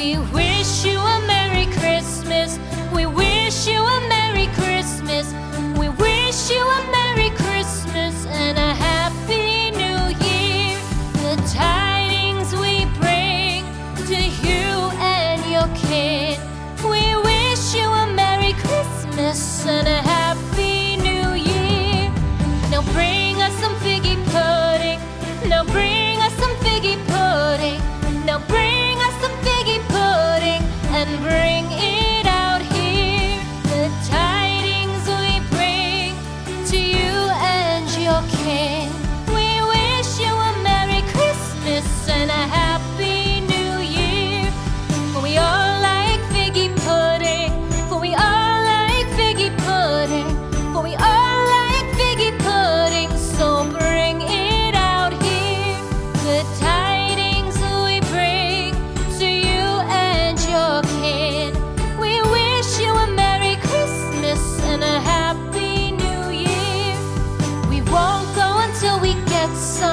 We wish you a Merry Christmas. We wish you a Merry Christmas. We wish you a Merry Christmas and a Happy New Year. The tidings we bring to you and your kin. We wish you a Merry Christmas and a Happy New Year. Now bring us some figgy pudding. Now bring us some figgy pudding. Now bring us some figgy pudding and bring it out here. The tidings we bring to you and your kin. We wish you a Merry Christmas and a Happy New Year. For we all like figgy pudding. For we all like figgy pudding. For we all like figgy pudding. So bring it out here. The tidings we bring to you and your kin. We wish you a Merry Christmas and a Happy New Year. We won't go until we get some